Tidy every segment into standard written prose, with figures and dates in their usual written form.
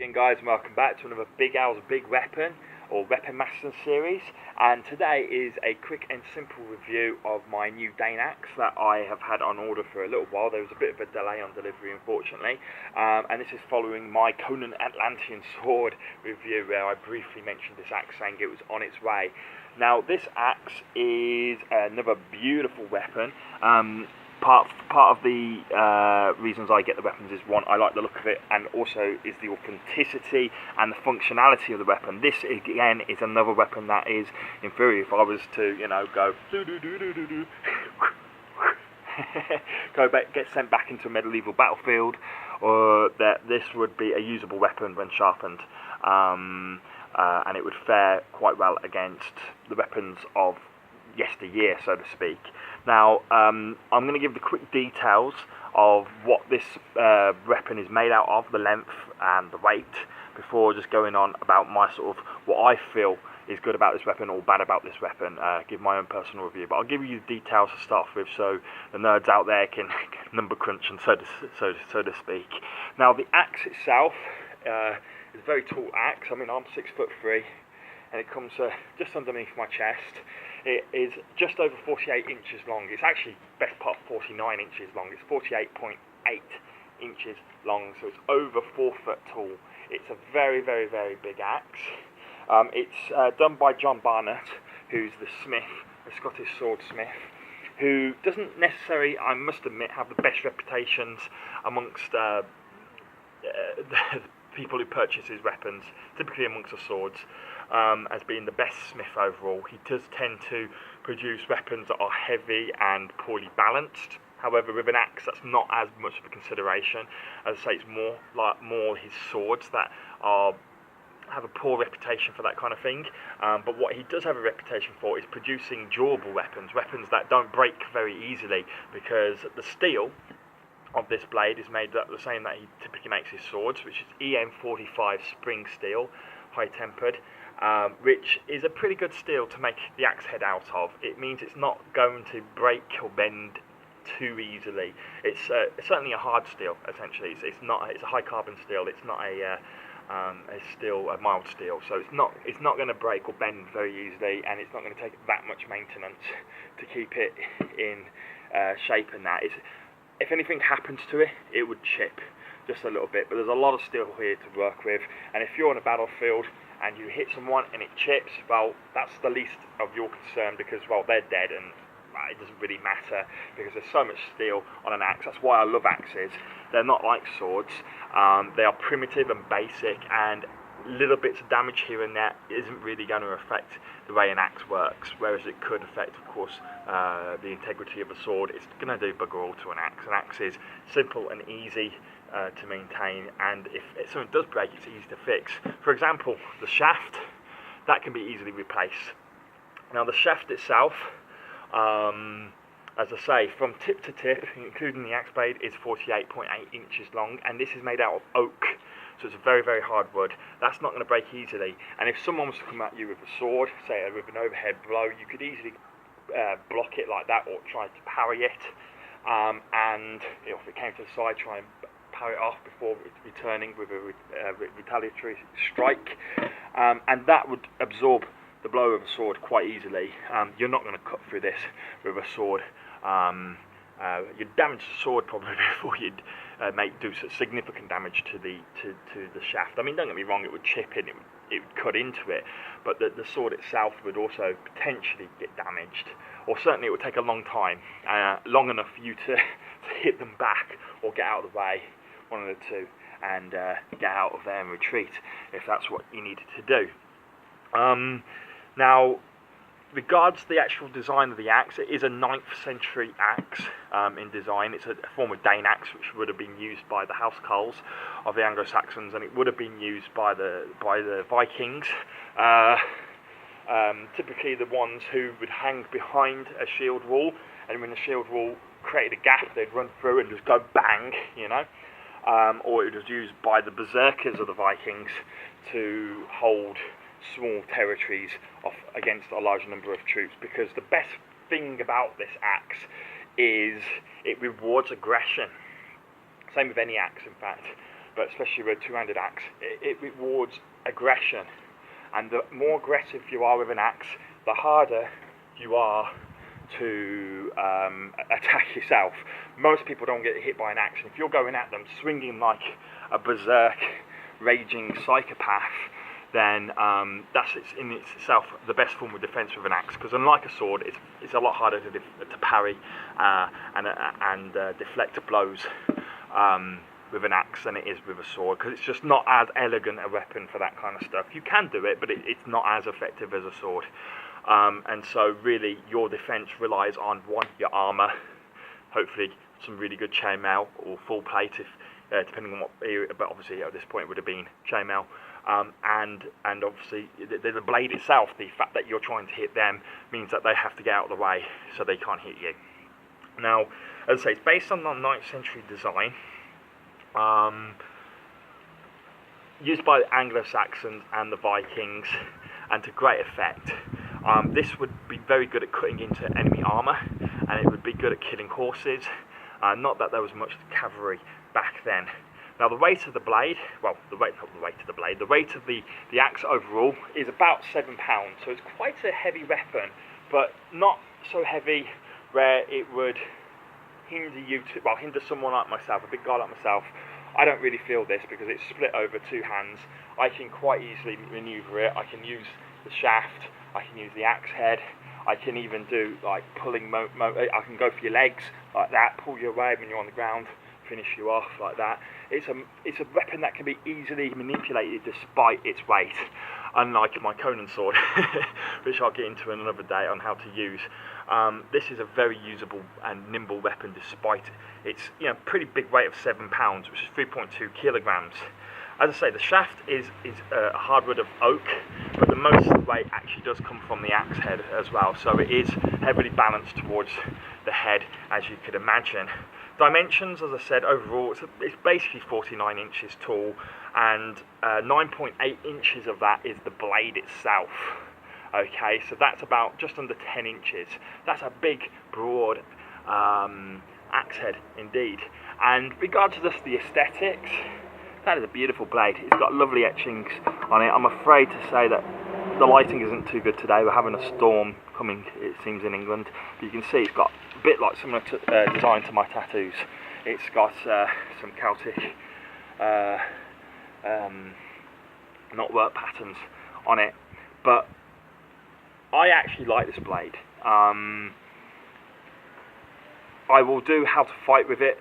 Again guys, and welcome back to another Big Al's Big Weapon or Weapon Masters series, and today is a quick and simple review of my new Dane axe that I have had on order for a little while. There was a bit of a delay on delivery unfortunately, and this is following my Conan Atlantean sword review where I briefly mentioned this axe saying it was on its way. Now this axe is another beautiful weapon. Part of the reasons I get the weapons is, one, I like the look of it, and also is the authenticity and the functionality of the weapon. This again is another weapon that is inferior. If I was to, go go back, get sent back into a medieval battlefield, or that this would be a usable weapon when sharpened, and it would fare quite well against the weapons of yesteryear, so to speak. Now, I'm going to give the quick details of what this weapon is made out of, the length and the weight, before just going on about my sort of what I feel is good about this weapon or bad about this weapon. Give my own personal review, but I'll give you the details to start with, so the nerds out there can number crunch and so to speak. Now, the axe itself is a very tall axe. I mean, I'm 6'3", and it comes just underneath my chest. It is just over 48 inches long. It's actually best part 49 inches long. It's 48.8 inches long, so it's over 4 foot tall. It's a very, very, very big axe. It's done by John Barnett, who's the smith, the Scottish swordsmith, who doesn't necessarily, I must admit, have the best reputations amongst the people who purchase his weapons, typically amongst the swords, as being the best smith overall. He does tend to produce weapons that are heavy and poorly balanced. However, with an axe, that's not as much of a consideration. As I say, it's more his swords that have a poor reputation for that kind of thing. But what he does have a reputation for is producing durable weapons that don't break very easily, because the steel of this blade is made the same that he typically makes his swords, which is EM45 spring steel, high tempered, which is a pretty good steel to make the axe head out of. It means it's not going to break or bend too easily. It's certainly a hard steel. Essentially, it's a high carbon steel. It's not a mild steel, so it's not going to break or bend very easily, and it's not going to take that much maintenance to keep it in shape. And that is, if anything happens to it, it would chip just a little bit, but there's a lot of steel here to work with, and if you're on a battlefield and you hit someone and it chips, well, that's the least of your concern, because, well, they're dead, and it doesn't really matter because there's so much steel on an axe. That's why I love axes. They're not like swords. They are primitive and basic, and little bits of damage here and there isn't really going to affect the way an axe works, whereas it could affect, of course, the integrity of a sword. It's going to do bugger all to an axe. An axe is simple and easy to maintain, and if something does break, it's easy to fix. For example, the shaft, that can be easily replaced. Now, the shaft itself, as I say, from tip to tip, including the axe blade, is 48.8 inches long, and this is made out of oak, so it's a very, very hard wood. That's not going to break easily, and if someone was to come at you with a sword, say with an overhead blow, you could easily block it like that, or try to parry it, and if it came to the side, try and parry it off before returning with a retaliatory strike, and that would absorb the blow of a sword quite easily. You're not going to cut through this with a sword. You'd damage the sword probably before you'd do significant damage to the shaft. I mean, don't get me wrong, it would chip in, it would cut into it, but the sword itself would also potentially get damaged, or certainly it would take a long time, long enough for you to hit them back or get out of the way, one of the two, and get out of there and retreat if that's what you needed to do. Now, regards the actual design of the axe, it is a 9th century axe in design. It's a form of Dane axe which would have been used by the housecarls of the Anglo-Saxons, and it would have been used by the Vikings. Typically the ones who would hang behind a shield wall, and when the shield wall created a gap, they'd run through and just go bang, or it was used by the berserkers of the Vikings to hold small territories off against a large number of troops, because the best thing about this axe is it rewards aggression. Same with any axe, in fact. but especially with a two-handed axe, it rewards aggression. And the more aggressive you are with an axe, the harder you are to attack yourself. Most people don't get hit by an axe, and if you're going at them swinging like a berserk, raging psychopath, then that's in itself the best form of defense with an axe, because unlike a sword, it's a lot harder to parry and deflect blows with an axe than it is with a sword, because it's just not as elegant a weapon for that kind of stuff. You can do it, but it's not as effective as a sword. And so really your defense relies on, one, your armor, hopefully some really good chainmail or full plate, if depending on what area, but obviously at this point it would have been chainmail, and obviously the blade itself, the fact that you're trying to hit them means that they have to get out of the way so they can't hit you. Now, as I say, it's based on the 9th century design, used by the Anglo-Saxons and the Vikings, and to great effect. This would be very good at cutting into enemy armour, and it would be good at killing horses. Not that there was much cavalry back then. Now the weight of the blade, well, the weight of the axe overall is about 7 pounds, so it's quite a heavy weapon, but not so heavy where it would hinder someone like myself, a big guy like myself. I don't really feel this because it's split over 2 hands. I can quite easily manoeuvre it. I can use the shaft, I can use the axe head, I can even do like pulling, I can go for your legs like that, pull you away when you're on the ground, finish you off like that. It's a weapon that can be easily manipulated despite its weight, unlike my Conan sword, which I'll get into another day on how to use. This is a very usable and nimble weapon despite its pretty big weight of 7 pounds, which is 3.2 kilograms. As I say, the shaft is a hardwood of oak, but the most of the weight actually does come from the axe head as well, so it is heavily balanced towards the head, as you could imagine. Dimensions, as I said, overall, it's basically 49 inches tall, and 9.8 inches of that is the blade itself. Okay, so that's about just under 10 inches. That's a big, broad axe head indeed. And regard to just the aesthetics, that is a beautiful blade. It's got lovely etchings on it. I'm afraid to say that the lighting isn't too good today. We're having a storm coming, it seems, in England. But you can see it's got a bit like similar to, design to my tattoos. It's got some Celtic knotwork patterns on it. But I actually like this blade. I will do how to fight with it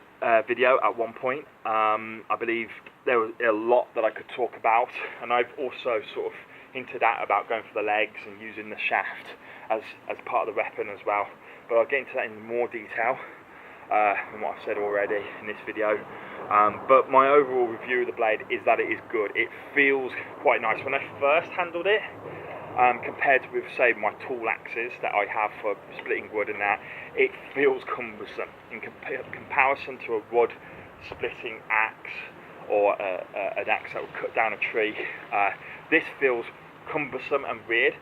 video at one point. I believe there was a lot that I could talk about, and I've also sort of hinted at about going for the legs and using the shaft as part of the weapon as well, but I'll get into that in more detail than what I've said already in this video. But my overall review of the blade is that it is good. It feels quite nice. When I first handled it, compared with, say, my tool axes that I have for splitting wood and that, it feels cumbersome in comparison to a wood splitting axe or an axe that will cut down a tree. This feels cumbersome and weird.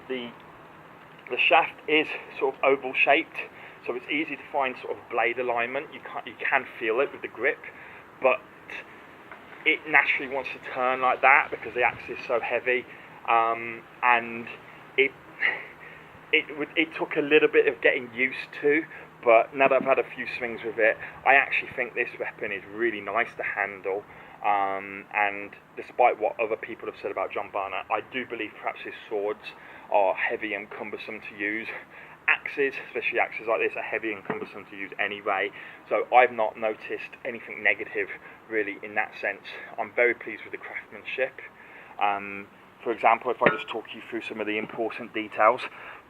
The shaft is sort of oval shaped, so it's easy to find sort of blade alignment. You can feel it with the grip, but it naturally wants to turn like that because the axe is so heavy. And it took a little bit of getting used to, but now that I've had a few swings with it, I actually think this weapon is really nice to handle. And despite what other people have said about John Barnett, I do believe perhaps his swords are heavy and cumbersome to use. Axes, especially axes like this, are heavy and cumbersome to use anyway, so I've not noticed anything negative really in that sense. I'm very pleased with the craftsmanship. For example, if I just talk you through some of the important details,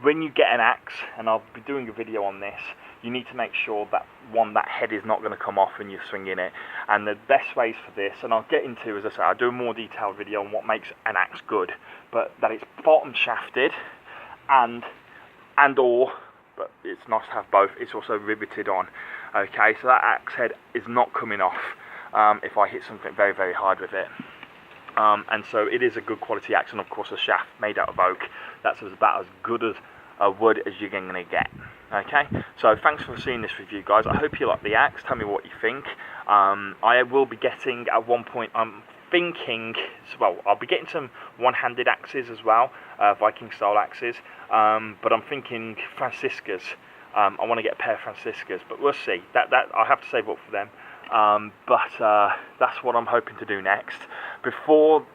when you get an axe, and I'll be doing a video on this, you need to make sure that, one, that head is not going to come off when you're swinging it. And the best ways for this, and I'll get into, as I say, I'll do a more detailed video on what makes an axe good, but that it's bottom shafted or, but it's nice to have both, it's also riveted on. Okay, so that axe head is not coming off if I hit something very, very hard with it. And so it is a good quality axe, and of course a shaft made out of oak. That's about as good as a wood as you're going to get. Okay, so thanks for seeing this review, guys. I hope you like the axe. Tell me what you think. I will be getting, at one point, I'm thinking, well, I'll be getting some one-handed axes as well, Viking style axes, but I'm thinking Franciscas. I want to get a pair of Franciscas, but we'll see. That I'll have to save up for them. But that's what I'm hoping to do next. Before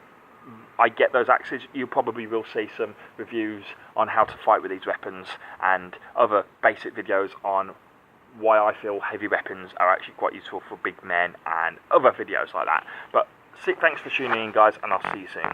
I get those axes, you probably will see some reviews on how to fight with these weapons and other basic videos on why I feel heavy weapons are actually quite useful for big men and other videos like that. But thanks for tuning in, guys, and I'll see you soon.